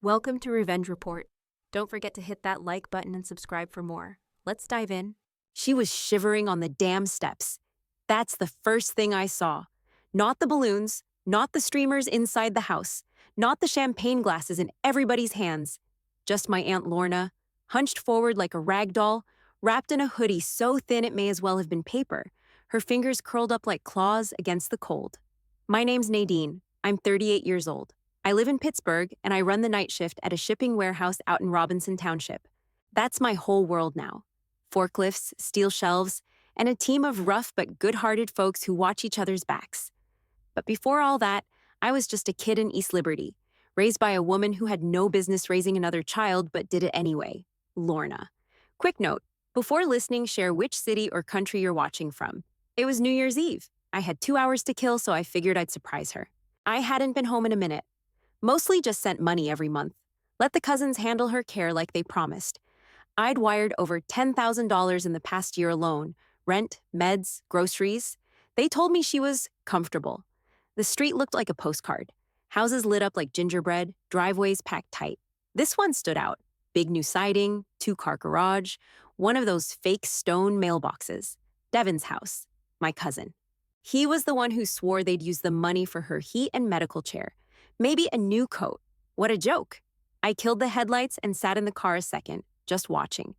Welcome to Revenge Report. Don't forget to hit that like button and subscribe for more. Let's dive in. She was shivering on the damn steps. That's the first thing I saw. Not the balloons, not the streamers inside the house, not the champagne glasses in everybody's hands. Just my Aunt Lorna, hunched forward like a rag doll, wrapped in a hoodie so thin it may as well have been paper, her fingers curled up like claws against the cold. My name's Nadine. I'm 38 years old. I live in Pittsburgh, and I run the night shift at a shipping warehouse out in Robinson Township. That's my whole world now. Forklifts, steel shelves, and a team of rough but good-hearted folks who watch each other's backs. But before all that, I was just a kid in East Liberty, raised by a woman who had no business raising another child but did it anyway, Lorna. Quick note, before listening, share which city or country you're watching from. It was New Year's Eve. I had 2 hours to kill, so I figured I'd surprise her. I hadn't been home in a minute. Mostly just sent money every month. Let the cousins handle her care like they promised. I'd wired over $10,000 in the past year alone. Rent, meds, groceries. They told me she was comfortable. The street looked like a postcard. Houses lit up like gingerbread, driveways packed tight. This one stood out. Big new siding, 2-car garage, one of those fake stone mailboxes. Devin's house, my cousin. He was the one who swore they'd use the money for her heat and medical chair. Maybe a new coat. What a joke. I killed the headlights and sat in the car a second, just watching.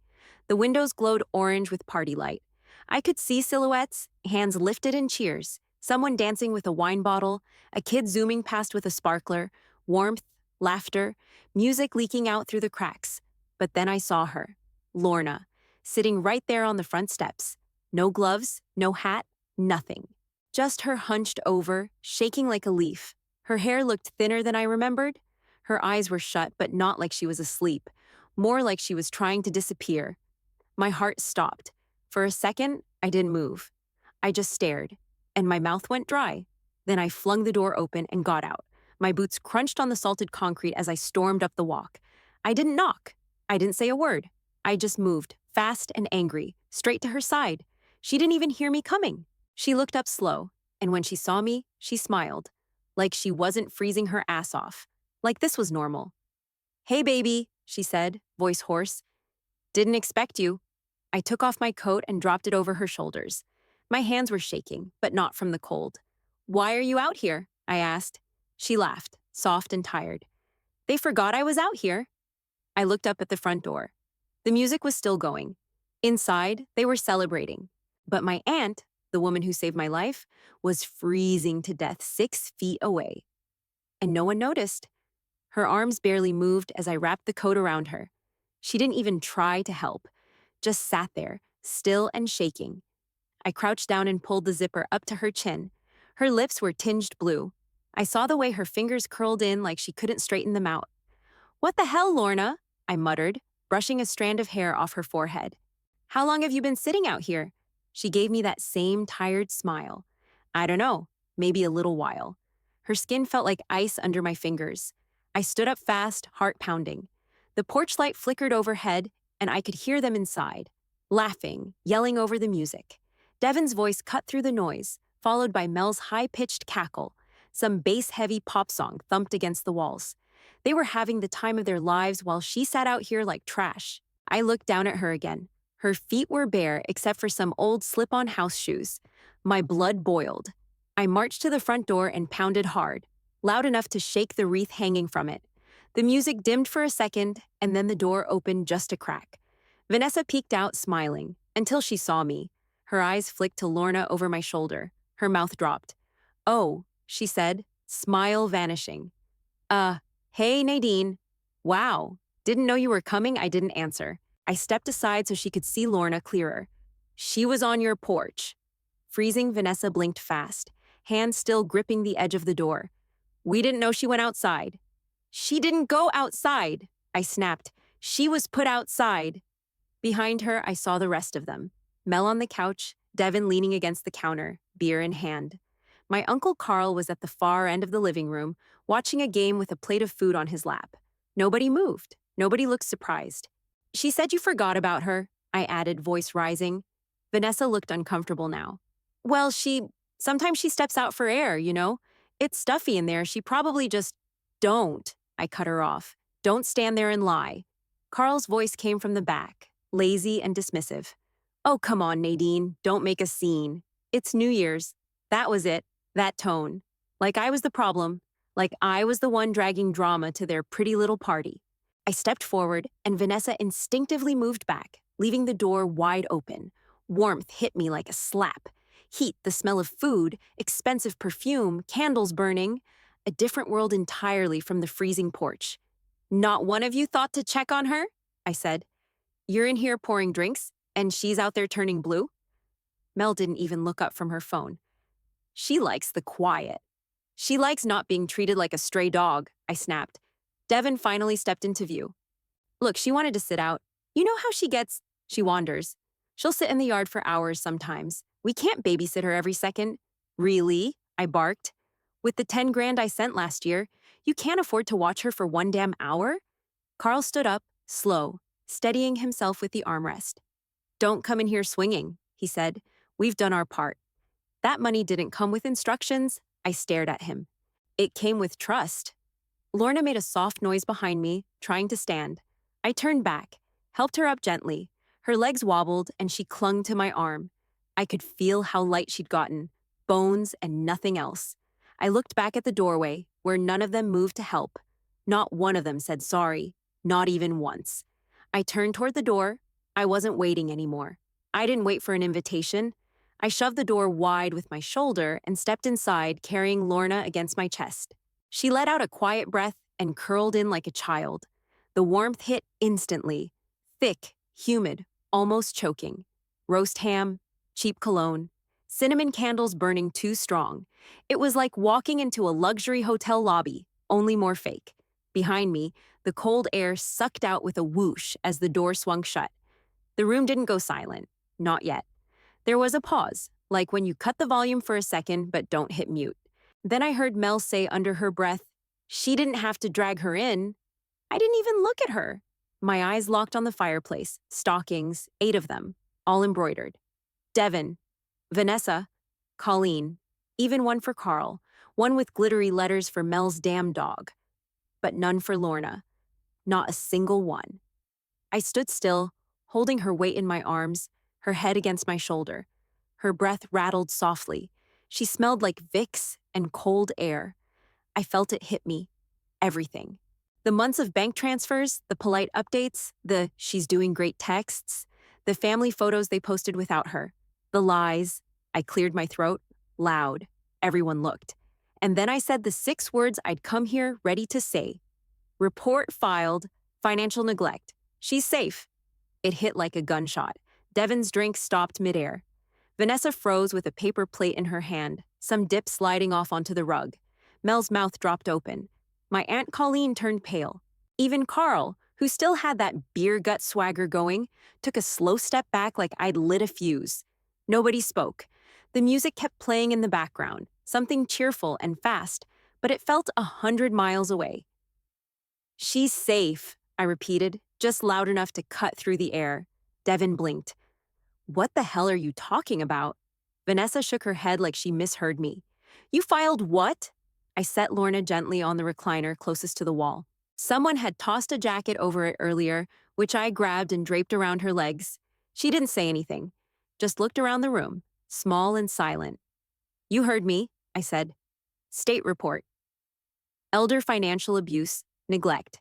The windows glowed orange with party light. I could see silhouettes, hands lifted in cheers, someone dancing with a wine bottle, a kid zooming past with a sparkler, warmth, laughter, music leaking out through the cracks. But then I saw her, Lorna, sitting right there on the front steps. No gloves, no hat, nothing. Just her hunched over, shaking like a leaf. Her hair looked thinner than I remembered. Her eyes were shut, but not like she was asleep, more like she was trying to disappear. My heart stopped. For a second, I didn't move. I just stared, and my mouth went dry. Then I flung the door open and got out. My boots crunched on the salted concrete as I stormed up the walk. I didn't knock. I didn't say a word. I just moved, fast and angry, straight to her side. She didn't even hear me coming. She looked up slow, and when she saw me, she smiled. Like she wasn't freezing her ass off. Like this was normal. "Hey, baby," she said, voice hoarse. "Didn't expect you." I took off my coat and dropped it over her shoulders. My hands were shaking, but not from the cold. "Why are you out here?" I asked. She laughed, soft and tired. "They forgot I was out here." I looked up at the front door. The music was still going. Inside, they were celebrating. But my aunt, the woman who saved my life, was freezing to death 6 feet away. And no one noticed. Her arms barely moved as I wrapped the coat around her. She didn't even try to help, just sat there, still and shaking. I crouched down and pulled the zipper up to her chin. Her lips were tinged blue. I saw the way her fingers curled in like she couldn't straighten them out. "What the hell, Lorna?" I muttered, brushing a strand of hair off her forehead. "How long have you been sitting out here?" She gave me that same tired smile. "I don't know, maybe a little while." Her skin felt like ice under my fingers. I stood up fast, heart pounding. The porch light flickered overhead, and I could hear them inside, laughing, yelling over the music. Devin's voice cut through the noise, followed by Mel's high-pitched cackle. Some bass-heavy pop song thumped against the walls. They were having the time of their lives while she sat out here like trash. I looked down at her again. Her feet were bare except for some old slip-on house shoes. My blood boiled. I marched to the front door and pounded hard, loud enough to shake the wreath hanging from it. The music dimmed for a second, and then the door opened just a crack. Vanessa peeked out, smiling, until she saw me. Her eyes flicked to Lorna over my shoulder. Her mouth dropped. "Oh," she said, smile vanishing. Hey, Nadine." "Wow. Didn't know you were coming." I didn't answer. I stepped aside so she could see Lorna clearer. "She was on your porch." Freezing, Vanessa blinked fast, hand still gripping the edge of the door. "We didn't know she went outside." "She didn't go outside," I snapped. "She was put outside." Behind her, I saw the rest of them. Mel on the couch, Devin leaning against the counter, beer in hand. My Uncle Carl was at the far end of the living room, watching a game with a plate of food on his lap. Nobody moved. Nobody looked surprised. "She said you forgot about her," I added, voice rising. Vanessa looked uncomfortable now. "Well, sometimes she steps out for air, you know? It's stuffy in there. She probably just..." "Don't," I cut her off. Don't stand there and lie. Carl's voice came from the back, lazy and dismissive. Oh, come on, Nadine, don't make a scene. It's New Year's. That was it, that tone. Like I was the problem, like I was the one dragging drama to their pretty little party. I stepped forward, and Vanessa instinctively moved back, leaving the door wide open. Warmth hit me like a slap. Heat, the smell of food, expensive perfume, candles burning. A different world entirely from the freezing porch. Not one of you thought to check on her? I said. You're in here pouring drinks, and she's out there turning blue? Mel didn't even look up from her phone. She likes the quiet. She likes not being treated like a stray dog, I snapped. Devin finally stepped into view. Look, she wanted to sit out. You know how she gets? She wanders. She'll sit in the yard for hours sometimes. We can't babysit her every second. Really? I barked. With the 10 grand I sent last year, you can't afford to watch her for one damn hour? Carl stood up, slow, steadying himself with the armrest. Don't come in here swinging, he said. We've done our part. That money didn't come with instructions. I stared at him. It came with trust. Lorna made a soft noise behind me, trying to stand. I turned back, helped her up gently. Her legs wobbled, and she clung to my arm. I could feel how light she'd gotten, bones and nothing else. I looked back at the doorway, where none of them moved to help. Not one of them said sorry, not even once. I turned toward the door. I wasn't waiting anymore. I didn't wait for an invitation. I shoved the door wide with my shoulder and stepped inside, carrying Lorna against my chest. She let out a quiet breath and curled in like a child. The warmth hit instantly. Thick, humid, almost choking. Roast ham, cheap cologne, cinnamon candles burning too strong. It was like walking into a luxury hotel lobby, only more fake. Behind me, the cold air sucked out with a whoosh as the door swung shut. The room didn't go silent. Not yet. There was a pause, like when you cut the volume for a second but don't hit mute. Then I heard Mel say under her breath, she didn't have to drag her in. I didn't even look at her. My eyes locked on the fireplace, stockings, 8 of them, all embroidered. Devin, Vanessa, Colleen, even one for Carl, one with glittery letters for Mel's damn dog. But none for Lorna. Not a single one. I stood still, holding her weight in my arms, her head against my shoulder. Her breath rattled softly. She smelled like Vicks and cold air. I felt it hit me. Everything. The months of bank transfers, the polite updates, the she's doing great texts, the family photos they posted without her, the lies. I cleared my throat, loud. Everyone looked. And then I said the 6 words I'd come here ready to say. Report filed, financial neglect. She's safe. It hit like a gunshot. Devin's drink stopped midair. Vanessa froze with a paper plate in her hand, some dip sliding off onto the rug. Mel's mouth dropped open. My Aunt Colleen turned pale. Even Carl, who still had that beer gut swagger going, took a slow step back like I'd lit a fuse. Nobody spoke. The music kept playing in the background, something cheerful and fast, but it felt 100 miles away. She's safe, I repeated, just loud enough to cut through the air. Devin blinked. What the hell are you talking about? Vanessa shook her head like she misheard me. You filed what? I set Lorna gently on the recliner closest to the wall. Someone had tossed a jacket over it earlier, which I grabbed and draped around her legs. She didn't say anything, just looked around the room, small and silent. You heard me, I said. State report. Elder financial abuse, neglect.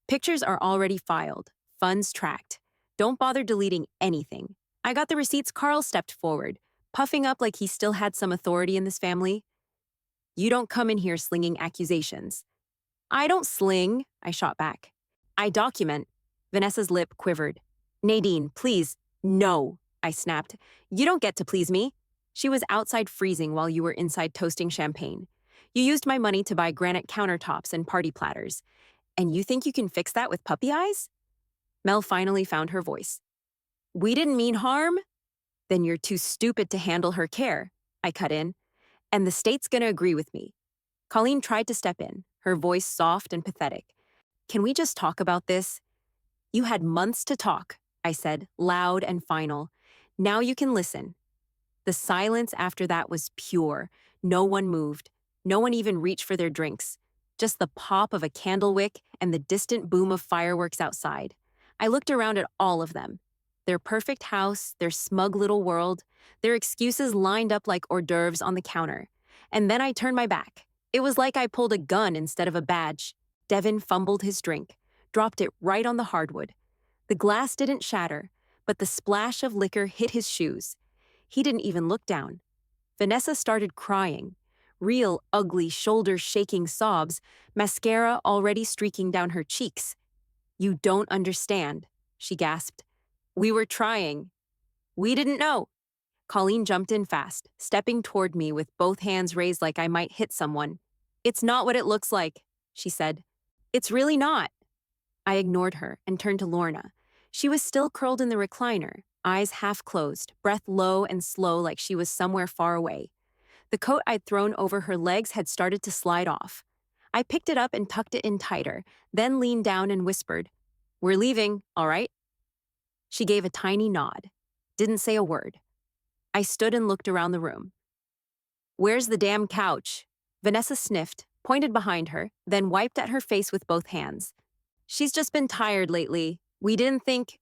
Pictures are already filed, funds tracked. Don't bother deleting anything. I got the receipts. Carl stepped forward, puffing up like he still had some authority in this family. You don't come in here slinging accusations. I don't sling, I shot back. I document. Vanessa's lip quivered. Nadine, please, no, I snapped. You don't get to please me. She was outside freezing while you were inside toasting champagne. You used my money to buy granite countertops and party platters. And you think you can fix that with puppy eyes? Mel finally found her voice. We didn't mean harm? Then you're too stupid to handle her care, I cut in. And the state's gonna agree with me. Colleen tried to step in, her voice soft and pathetic. Can we just talk about this? You had months to talk, I said, loud and final. Now you can listen. The silence after that was pure. No one moved. No one even reached for their drinks. just the pop of a candle wick and the distant boom of fireworks outside. I looked around at all of them. Their perfect house, their smug little world, their excuses lined up like hors d'oeuvres on the counter. And then I turned my back. It was like I pulled a gun instead of a badge. Devin fumbled his drink, dropped it right on the hardwood. The glass didn't shatter, but the splash of liquor hit his shoes. He didn't even look down. Vanessa started crying. Real, ugly, shoulder-shaking sobs, mascara already streaking down her cheeks. "You don't understand," she gasped. "We were trying. We didn't know." Colleen jumped in fast, stepping toward me with both hands raised like I might hit someone. "It's not what it looks like," she said. "It's really not." I ignored her and turned to Lorna. She was still curled in the recliner, eyes half closed, breath low and slow like she was somewhere far away. The coat I'd thrown over her legs had started to slide off. I picked it up and tucked it in tighter, then leaned down and whispered, "We're leaving, all right?" She gave a tiny nod. Didn't say a word. I stood and looked around the room. "Where's the damn couch?" Vanessa sniffed, pointed behind her, then wiped at her face with both hands. "She's just been tired lately. We didn't think—"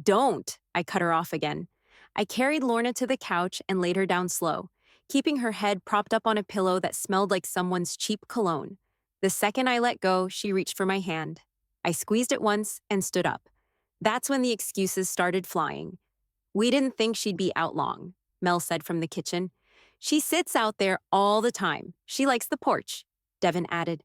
"Don't," I cut her off again. I carried Lorna to the couch and laid her down slow, keeping her head propped up on a pillow that smelled like someone's cheap cologne. The second I let go, she reached for my hand. I squeezed it once and stood up. That's when the excuses started flying. "We didn't think she'd be out long," Mel said from the kitchen. "She sits out there all the time. She likes the porch," Devin added.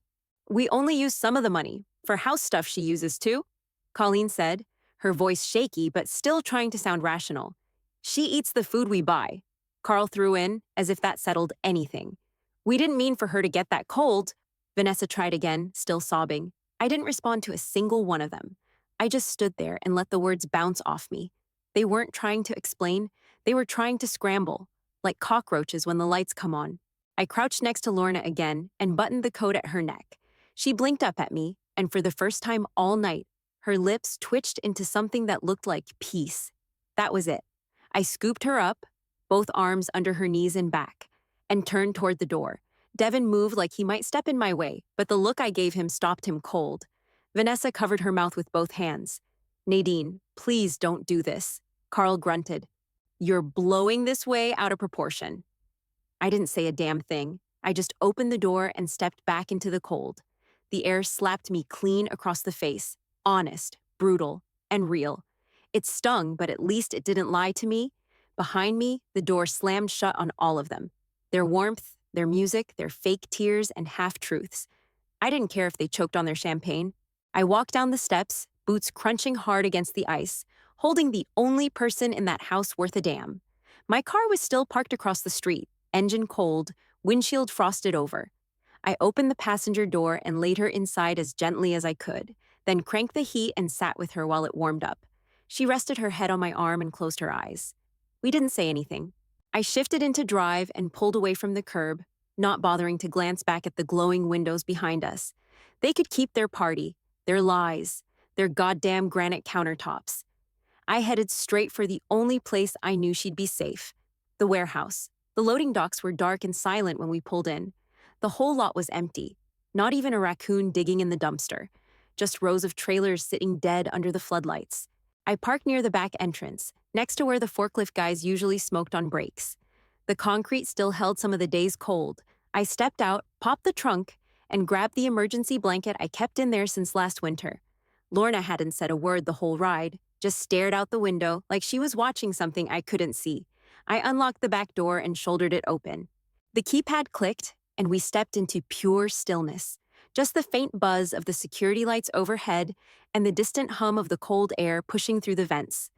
"We only use some of the money. For house stuff she uses too," Colleen said, her voice shaky but still trying to sound rational. "She eats the food we buy," Carl threw in, as if that settled anything. "We didn't mean for her to get that cold," Vanessa tried again, still sobbing. I didn't respond to a single one of them. I just stood there and let the words bounce off me. They weren't trying to explain, they were trying to scramble, like cockroaches when the lights come on. I crouched next to Lorna again and buttoned the coat at her neck. She blinked up at me, and for the first time all night, her lips twitched into something that looked like peace. That was it. I scooped her up, both arms under her knees and back, and turned toward the door. Devin moved like he might step in my way, but the look I gave him stopped him cold. Vanessa covered her mouth with both hands. "Nadine, please don't do this," Carl grunted. "You're blowing this way out of proportion." I didn't say a damn thing. I just opened the door and stepped back into the cold. The air slapped me clean across the face, honest, brutal, and real. It stung, but at least it didn't lie to me. Behind me, the door slammed shut on all of them. Their warmth, their music, their fake tears and half-truths. I didn't care if they choked on their champagne. I walked down the steps, boots crunching hard against the ice, holding the only person in that house worth a damn. My car was still parked across the street, engine cold, windshield frosted over. I opened the passenger door and laid her inside as gently as I could, then cranked the heat and sat with her while it warmed up. She rested her head on my arm and closed her eyes. We didn't say anything. I shifted into drive and pulled away from the curb, not bothering to glance back at the glowing windows behind us. They could keep their party, their lies, their goddamn granite countertops. I headed straight for the only place I knew she'd be safe, the warehouse. The loading docks were dark and silent when we pulled in. The whole lot was empty, not even a raccoon digging in the dumpster, just rows of trailers sitting dead under the floodlights. I parked near the back entrance, next to where the forklift guys usually smoked on breaks. The concrete still held some of the day's cold. I stepped out, popped the trunk, and grabbed the emergency blanket I kept in there since last winter. Lorna hadn't said a word the whole ride, just stared out the window like she was watching something I couldn't see. I unlocked the back door and shouldered it open. The keypad clicked, and we stepped into pure stillness. Just the faint buzz of the security lights overhead and the distant hum of the cold air pushing through the vents.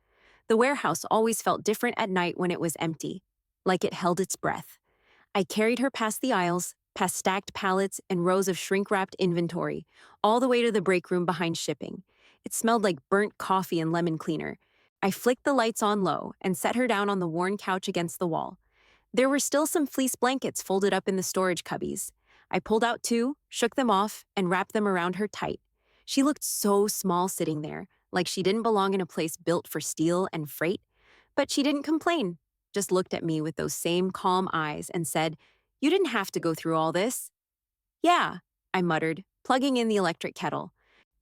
The warehouse always felt different at night when it was empty, like it held its breath. I carried her past the aisles, past stacked pallets and rows of shrink-wrapped inventory, all the way to the break room behind shipping. It smelled like burnt coffee and lemon cleaner. I flicked the lights on low and set her down on the worn couch against the wall. There were still some fleece blankets folded up in the storage cubbies. I pulled out two, shook them off, and wrapped them around her tight. She looked so small sitting there, like she didn't belong in a place built for steel and freight. But she didn't complain, just looked at me with those same calm eyes and said, "You didn't have to go through all this." "Yeah," I muttered, plugging in the electric kettle.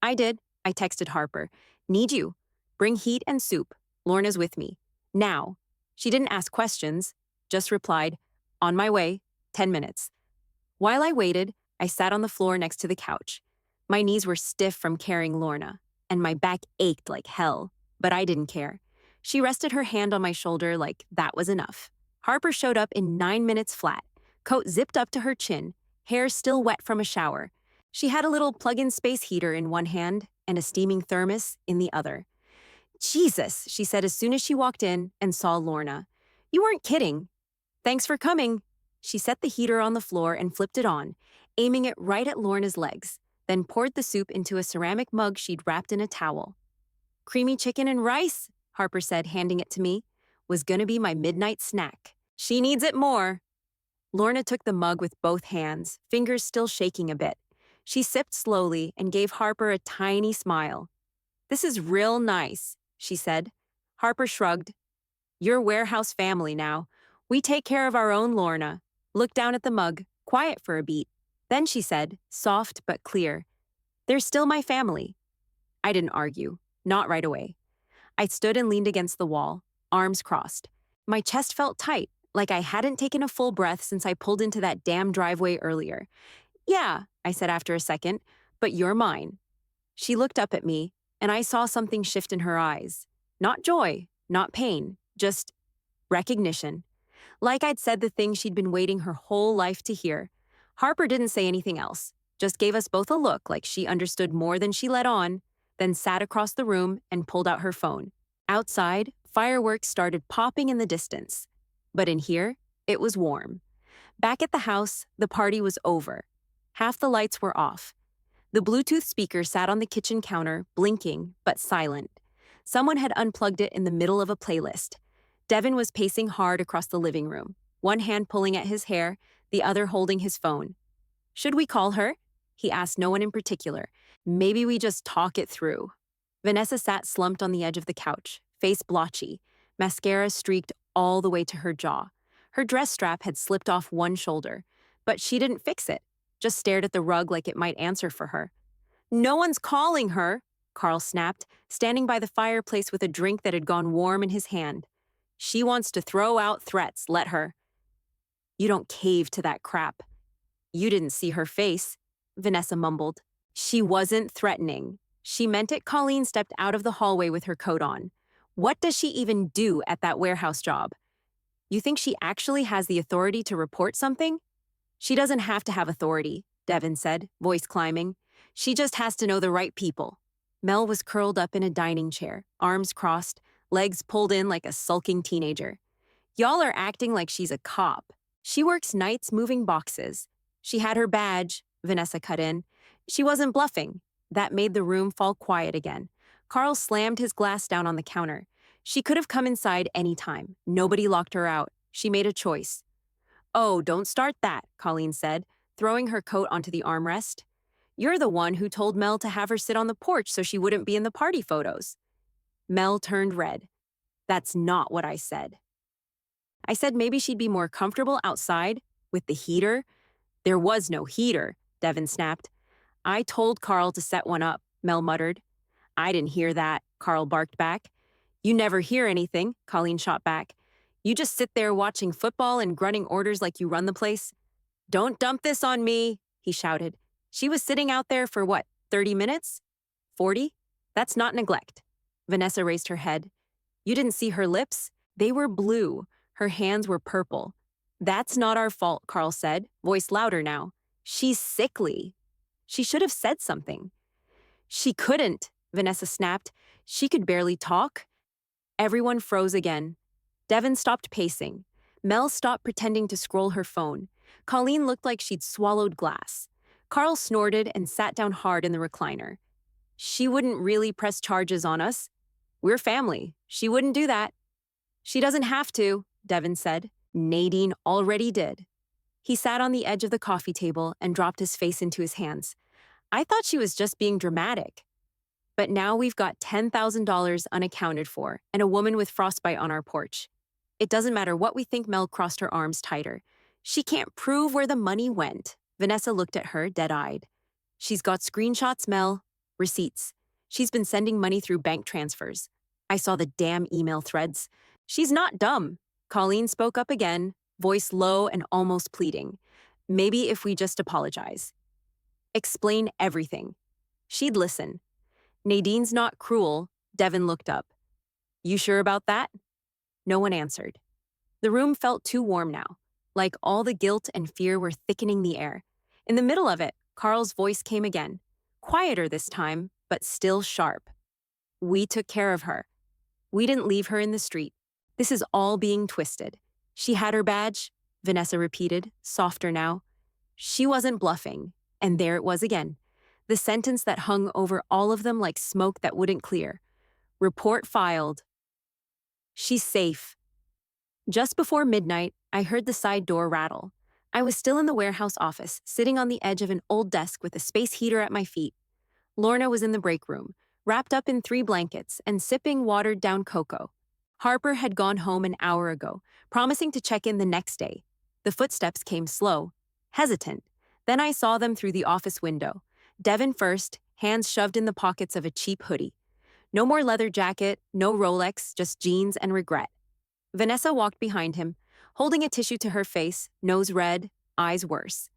I did. I texted Harper. Need you. Bring heat and soup. Lorna's with me. Now. She didn't ask questions, just replied, on my way, 10 minutes. While I waited, I sat on the floor next to the couch. My knees were stiff from carrying Lorna, and my back ached like hell, but I didn't care. She rested her hand on my shoulder like that was enough. Harper showed up in 9 minutes flat, coat zipped up to her chin, hair still wet from a shower. She had a little plug-in space heater in one hand and a steaming thermos in the other. Jesus, she said as soon as she walked in and saw Lorna. You weren't kidding. Thanks for coming. She set the heater on the floor and flipped it on, aiming it right at Lorna's legs, then poured the soup into a ceramic mug she'd wrapped in a towel. Creamy chicken and rice, Harper said, handing it to me, was gonna be my midnight snack. She needs it more. Lorna took the mug with both hands, fingers still shaking a bit. She sipped slowly and gave Harper a tiny smile. This is real nice, she said. Harper shrugged. You're warehouse family now. We take care of our own Lorna. Looked down at the mug, quiet for a beat. Then she said, soft but clear, they're still my family. I didn't argue, not right away. I stood and leaned against the wall, arms crossed. My chest felt tight, like I hadn't taken a full breath since I pulled into that damn driveway earlier. Yeah, I said after a second, but you're mine. She looked up at me, and I saw something shift in her eyes. Not joy, not pain, just recognition. Like I'd said the thing she'd been waiting her whole life to hear. Harper didn't say anything else, just gave us both a look like she understood more than she let on, then sat across the room and pulled out her phone. Outside, fireworks started popping in the distance. But in here, it was warm. Back at the house, the party was over. Half the lights were off. The Bluetooth speaker sat on the kitchen counter, blinking, but silent. Someone had unplugged it in the middle of a playlist. Devin was pacing hard across the living room, one hand pulling at his hair, the other holding his phone. Should we call her? He asked no one in particular. Maybe we just talk it through. Vanessa sat slumped on the edge of the couch, face blotchy, mascara streaked all the way to her jaw. Her dress strap had slipped off one shoulder, but she didn't fix it, just stared at the rug like it might answer for her. No one's calling her, Carl snapped, standing by the fireplace with a drink that had gone warm in his hand. She wants to throw out threats, let her. You don't cave to that crap. You didn't see her face, Vanessa mumbled. She wasn't threatening. She meant it. Colleen stepped out of the hallway with her coat on. What does she even do at that warehouse job? You think she actually has the authority to report something? She doesn't have to have authority, Devin said, voice climbing. She just has to know the right people. Mel was curled up in a dining chair, arms crossed, legs pulled in like a sulking teenager. Y'all are acting like she's a cop. She works nights moving boxes. She had her badge, Vanessa cut in. She wasn't bluffing. That made the room fall quiet again. Carl slammed his glass down on the counter. She could have come inside any time. Nobody locked her out. She made a choice. Oh, don't start that, Colleen said, throwing her coat onto the armrest. You're the one who told Mel to have her sit on the porch so she wouldn't be in the party photos. Mel turned red. That's not what I said. I said maybe she'd be more comfortable outside with the heater. There was no heater, Devin snapped. I told Carl to set one up, Mel muttered. I didn't hear that, Carl barked back. You never hear anything, Colleen shot back. You just sit there watching football and grunting orders like you run the place. Don't dump this on me, he shouted. She was sitting out there for what, 30 minutes? 40? That's not neglect. Vanessa raised her head. You didn't see her lips? They were blue. Her hands were purple. That's not our fault, Carl said, voice louder now. She's sickly. She should have said something. She couldn't, Vanessa snapped. She could barely talk. Everyone froze again. Devin stopped pacing. Mel stopped pretending to scroll her phone. Colleen looked like she'd swallowed glass. Carl snorted and sat down hard in the recliner. She wouldn't really press charges on us. We're family. She wouldn't do that. She doesn't have to, Devin said. Nadine already did. He sat on the edge of the coffee table and dropped his face into his hands. I thought she was just being dramatic. But now we've got $10,000 unaccounted for and a woman with frostbite on our porch. It doesn't matter what we think. Mel crossed her arms tighter. She can't prove where the money went. Vanessa looked at her, dead-eyed. She's got screenshots, Mel. Receipts. She's been sending money through bank transfers. I saw the damn email threads. She's not dumb. Colleen spoke up again, voice low and almost pleading. Maybe if we just apologize. Explain everything. She'd listen. Nadine's not cruel. Devin looked up. You sure about that? No one answered. The room felt too warm now, like all the guilt and fear were thickening the air. In the middle of it, Carl's voice came again, quieter this time, but still sharp. We took care of her. We didn't leave her in the street. This is all being twisted. She had her badge, Vanessa repeated, softer now. She wasn't bluffing, and there it was again. The sentence that hung over all of them like smoke that wouldn't clear. Report filed. She's safe. Just before midnight, I heard the side door rattle. I was still in the warehouse office, sitting on the edge of an old desk with a space heater at my feet. Lorna was in the break room, wrapped up in 3 blankets and sipping watered-down cocoa. Harper had gone home an hour ago, promising to check in the next day. The footsteps came slow, hesitant. Then I saw them through the office window. Devin first, hands shoved in the pockets of a cheap hoodie. No more leather jacket, no Rolex, just jeans and regret. Vanessa walked behind him, holding a tissue to her face, nose red, eyes worse.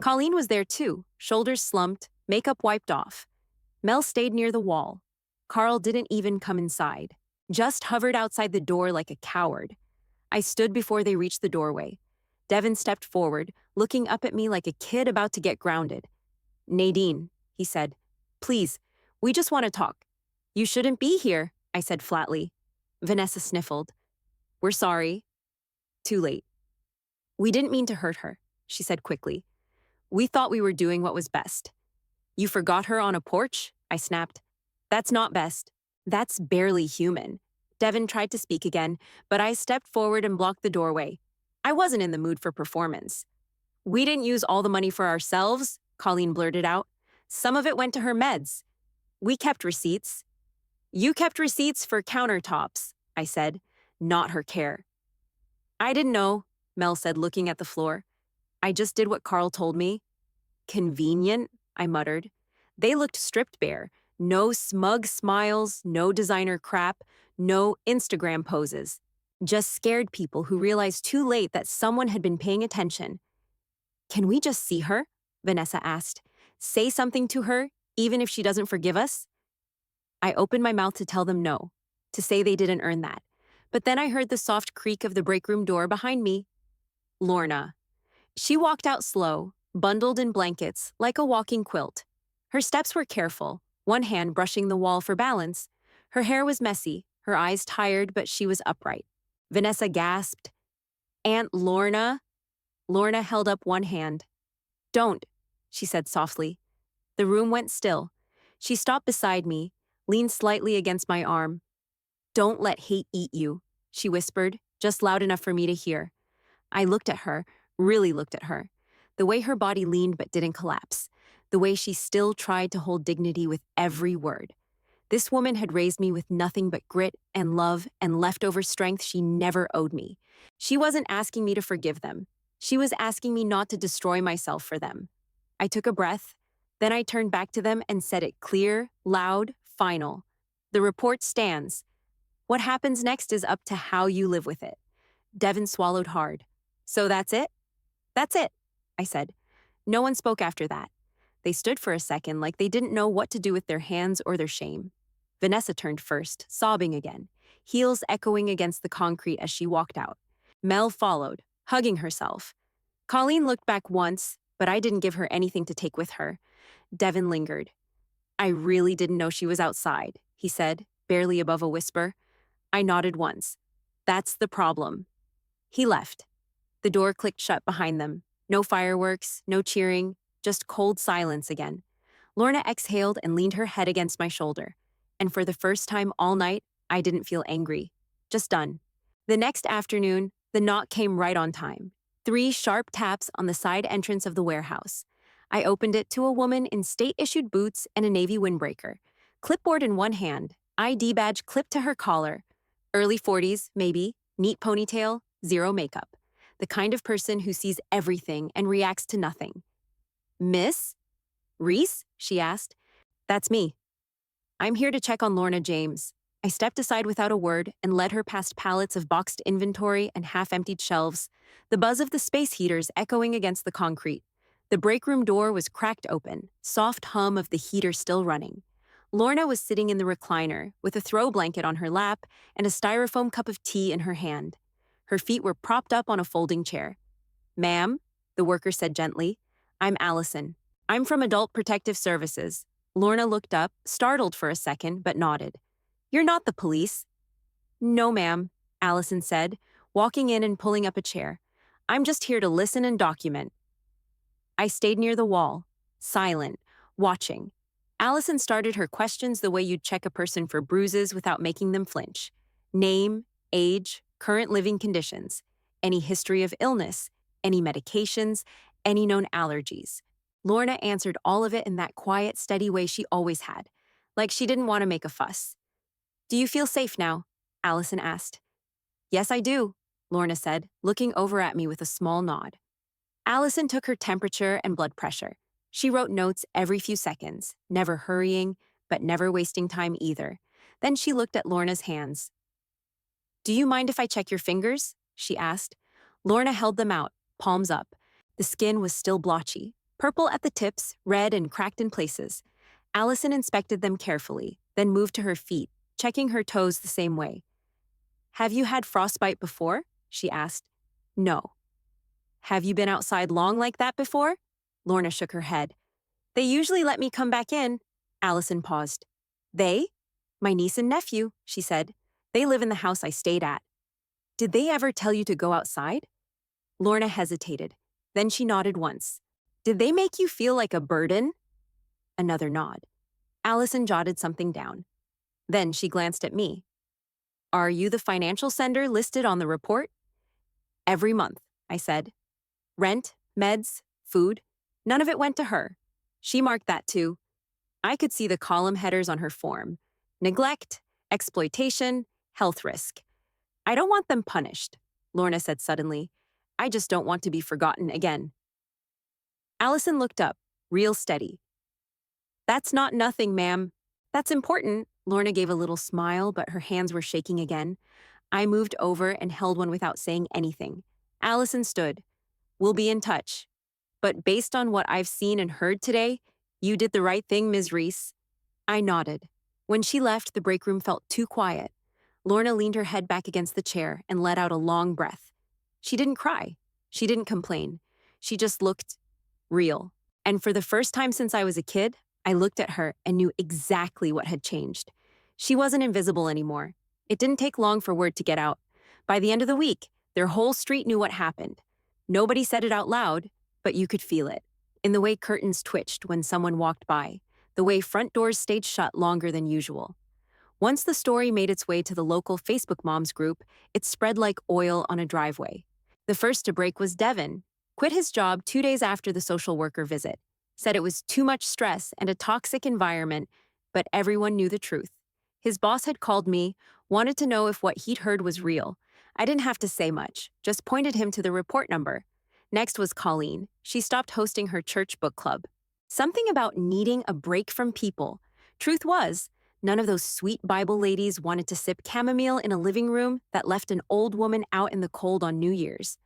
Colleen was there too, shoulders slumped, makeup wiped off. Mel stayed near the wall. Carl didn't even come inside, just hovered outside the door like a coward. I stood before they reached the doorway. Devin stepped forward, looking up at me like a kid about to get grounded. Nadine, he said, please, we just want to talk. You shouldn't be here, I said flatly. Vanessa sniffled. We're sorry. Too late. We didn't mean to hurt her, she said quickly. We thought we were doing what was best. You forgot her on a porch? I snapped. That's not best. That's barely human. Devin tried to speak again, but I stepped forward and blocked the doorway. I wasn't in the mood for performance. We didn't use all the money for ourselves, Colleen blurted out. Some of it went to her meds. We kept receipts. You kept receipts for countertops, I said, not her care. I didn't know, Mel said, looking at the floor. I just did what Carl told me. Convenient, I muttered. They looked stripped bare. No smug smiles, no designer crap, no Instagram poses. Just scared people who realized too late that someone had been paying attention. Can we just see her? Vanessa asked. Say something to her, even if she doesn't forgive us? I opened my mouth to tell them no, to say they didn't earn that. But then I heard the soft creak of the break room door behind me. Lorna. She walked out slow, bundled in blankets, like a walking quilt. Her steps were careful, one hand brushing the wall for balance. Her hair was messy, her eyes tired, but she was upright. Vanessa gasped. Aunt Lorna? Lorna held up one hand. Don't, she said softly. The room went still. She stopped beside me, leaned slightly against my arm. Don't let hate eat you, she whispered, just loud enough for me to hear. I looked at her, really looked at her. The way her body leaned but didn't collapse. The way she still tried to hold dignity with every word. This woman had raised me with nothing but grit and love and leftover strength she never owed me. She wasn't asking me to forgive them. She was asking me not to destroy myself for them. I took a breath, then I turned back to them and said it clear, loud, final. The report stands. What happens next is up to how you live with it. Devin swallowed hard. So that's it? That's it, I said. No one spoke after that. They stood for a second like they didn't know what to do with their hands or their shame. Vanessa turned first, sobbing again, heels echoing against the concrete as she walked out. Mel followed, hugging herself. Colleen looked back once, but I didn't give her anything to take with her. Devin lingered. I really didn't know she was outside, he said, barely above a whisper. I nodded once. That's the problem. He left. The door clicked shut behind them. No fireworks, no cheering, just cold silence again. Lorna exhaled and leaned her head against my shoulder. And for the first time all night, I didn't feel angry. Just done. The next afternoon, the knock came right on time. 3 sharp taps on the side entrance of the warehouse. I opened it to a woman in state-issued boots and a navy windbreaker. Clipboard in one hand, ID badge clipped to her collar. Early 40s, maybe, neat ponytail, zero makeup. The kind of person who sees everything and reacts to nothing. Miss? Reese? She asked. That's me. I'm here to check on Lorna James. I stepped aside without a word and led her past pallets of boxed inventory and half-emptied shelves, the buzz of the space heaters echoing against the concrete. The break room door was cracked open, soft hum of the heater still running. Lorna was sitting in the recliner, with a throw blanket on her lap and a styrofoam cup of tea in her hand. Her feet were propped up on a folding chair. Ma'am, the worker said gently, I'm Allison. I'm from Adult Protective Services. Lorna looked up, startled for a second, but nodded. You're not the police. No, ma'am, Allison said, walking in and pulling up a chair. I'm just here to listen and document. I stayed near the wall, silent, watching. Allison started her questions the way you'd check a person for bruises without making them flinch. Name, age, current living conditions, any history of illness, any medications, any known allergies. Lorna answered all of it in that quiet, steady way she always had, like she didn't want to make a fuss. Do you feel safe now? Allison asked. Yes, I do, Lorna said, looking over at me with a small nod. Allison took her temperature and blood pressure. She wrote notes every few seconds, never hurrying, but never wasting time either. Then she looked at Lorna's hands. Do you mind if I check your fingers? She asked. Lorna held them out, palms up. The skin was still blotchy, purple at the tips, red and cracked in places. Allison inspected them carefully, then moved to her feet, checking her toes the same way. Have you had frostbite before? She asked. No. Have you been outside long like that before? Lorna shook her head. They usually let me come back in. Allison paused. They? My niece and nephew, she said. They live in the house I stayed at. Did they ever tell you to go outside? Lorna hesitated. Then she nodded once. Did they make you feel like a burden? Another nod. Allison jotted something down. Then she glanced at me. Are you the financial sender listed on the report? Every month, I said. Rent, meds, food, none of it went to her. She marked that too. I could see the column headers on her form. Neglect, exploitation, health risk. I don't want them punished, Lorna said suddenly. I just don't want to be forgotten again. Allison looked up, real steady. That's not nothing, ma'am. That's important. Lorna gave a little smile, but her hands were shaking again. I moved over and held one without saying anything. Allison stood. We'll be in touch. But based on what I've seen and heard today, you did the right thing, Ms. Reese. I nodded. When she left, the break room felt too quiet. Lorna leaned her head back against the chair and let out a long breath. She didn't cry. She didn't complain. She just looked real. And for the first time since I was a kid, I looked at her and knew exactly what had changed. She wasn't invisible anymore. It didn't take long for word to get out. By the end of the week, their whole street knew what happened. Nobody said it out loud, but you could feel it. In the way curtains twitched when someone walked by, the way front doors stayed shut longer than usual. Once the story made its way to the local Facebook moms group, it spread like oil on a driveway. The first to break was Devin. Quit his job 2 days after the social worker visit. Said it was too much stress and a toxic environment, but everyone knew the truth. His boss had called me, wanted to know if what he'd heard was real. I didn't have to say much, just pointed him to the report number. Next was Colleen. She stopped hosting her church book club. Something about needing a break from people. Truth was, none of those sweet Bible ladies wanted to sip chamomile in a living room that left an old woman out in the cold on New Year's.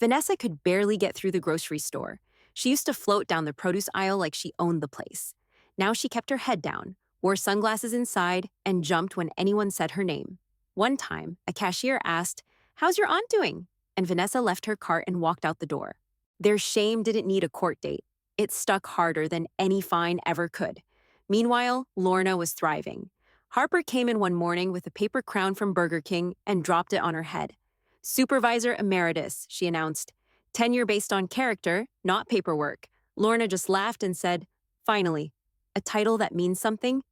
Vanessa could barely get through the grocery store. She used to float down the produce aisle like she owned the place. Now she kept her head down, wore sunglasses inside, and jumped when anyone said her name. One time, a cashier asked, "How's your aunt doing?" And Vanessa left her cart and walked out the door. Their shame didn't need a court date. It stuck harder than any fine ever could. Meanwhile, Lorna was thriving. Harper came in one morning with a paper crown from Burger King and dropped it on her head. Supervisor Emeritus, she announced. Tenure based on character, not paperwork. Lorna just laughed and said, finally, a title that means something?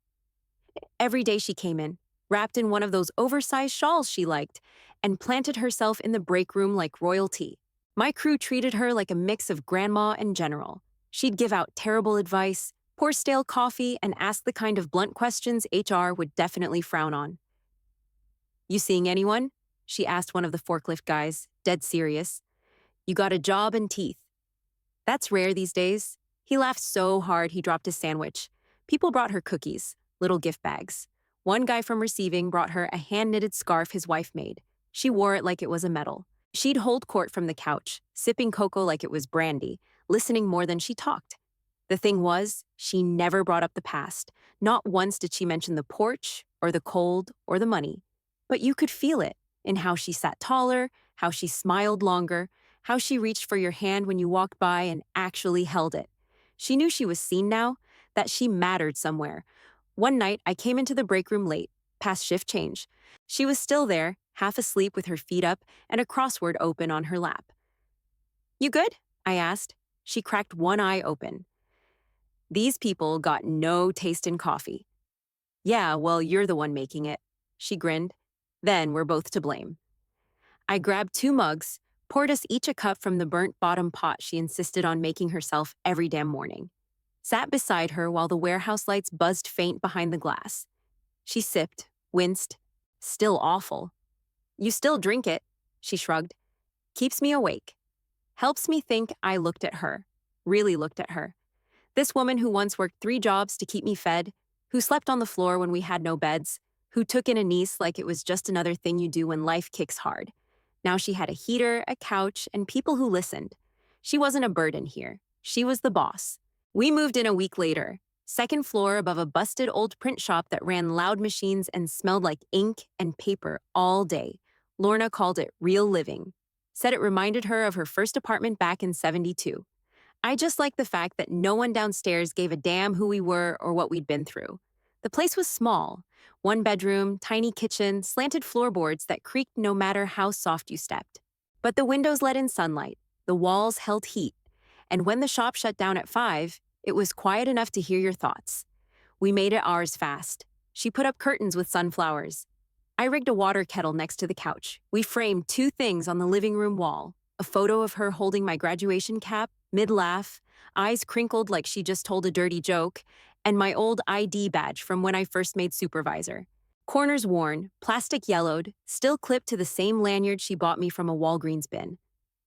Every day she came in, wrapped in one of those oversized shawls she liked, and planted herself in the break room like royalty. My crew treated her like a mix of grandma and general. She'd give out terrible advice, pour stale coffee, and ask the kind of blunt questions HR would definitely frown on. You seeing anyone? She asked one of the forklift guys, dead serious. You got a job and teeth. That's rare these days. He laughed so hard he dropped his sandwich. People brought her cookies, little gift bags. One guy from receiving brought her a hand-knitted scarf his wife made. She wore it like it was a medal. She'd hold court from the couch, sipping cocoa like it was brandy, listening more than she talked. The thing was, she never brought up the past. Not once did she mention the porch, or the cold, or the money. But you could feel it in how she sat taller, how she smiled longer, how she reached for your hand when you walked by and actually held it. She knew she was seen now, that she mattered somewhere. One night, I came into the break room late, past shift change. She was still there, half asleep with her feet up and a crossword open on her lap. "You good?" I asked. She cracked one eye open. "These people got no taste in coffee." "Yeah, well, you're the one making it." She grinned. "Then we're both to blame." I grabbed 2 mugs, poured us each a cup from the burnt bottom pot she insisted on making herself every damn morning. Sat beside her while the warehouse lights buzzed faint behind the glass. She sipped, winced. "Still awful." "You still drink it," she shrugged. "Keeps me awake." Helps me think I looked at her. Really looked at her. This woman who once worked 3 jobs to keep me fed, who slept on the floor when we had no beds, who took in a niece like it was just another thing you do when life kicks hard. Now she had a heater, a couch, and people who listened. She wasn't a burden here. She was the boss. We moved in a week later, second floor above a busted old print shop that ran loud machines and smelled like ink and paper all day. Lorna called it real living. Said it reminded her of her first apartment back in '72. I just liked the fact that no one downstairs gave a damn who we were or what we'd been through. The place was small. 1 bedroom, tiny kitchen, slanted floorboards that creaked no matter how soft you stepped. But the windows let in sunlight, the walls held heat, and when the shop shut down at 5, it was quiet enough to hear your thoughts. We made it ours fast. She put up curtains with sunflowers. I rigged a water kettle next to the couch. We framed 2 things on the living room wall: a photo of her holding my graduation cap, mid-laugh, eyes crinkled like she just told a dirty joke, and my old ID badge from when I first made supervisor. Corners worn, plastic yellowed, still clipped to the same lanyard she bought me from a Walgreens bin.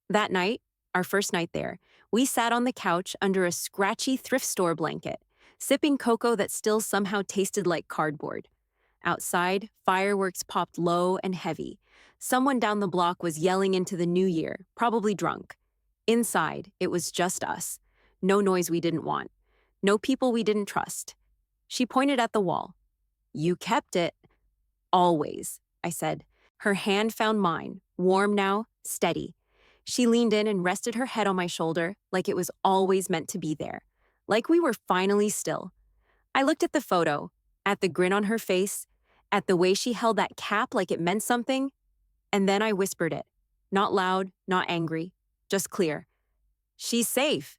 That night, our first night there, we sat on the couch under a scratchy thrift store blanket, sipping cocoa that still somehow tasted like cardboard. Outside, fireworks popped low and heavy. Someone down the block was yelling into the new year, probably drunk. Inside, it was just us. No noise we didn't want. No people we didn't trust. She pointed at the wall. "You kept it." "Always," I said. Her hand found mine, warm now, steady. She leaned in and rested her head on my shoulder like it was always meant to be there. Like we were finally still. I looked at the photo, at the grin on her face, at the way she held that cap like it meant something, and then I whispered it. Not loud, not angry, just clear. "She's safe."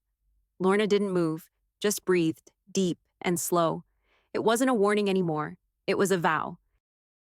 Lorna didn't move, just breathed, deep and slow. It wasn't a warning anymore. It was a vow.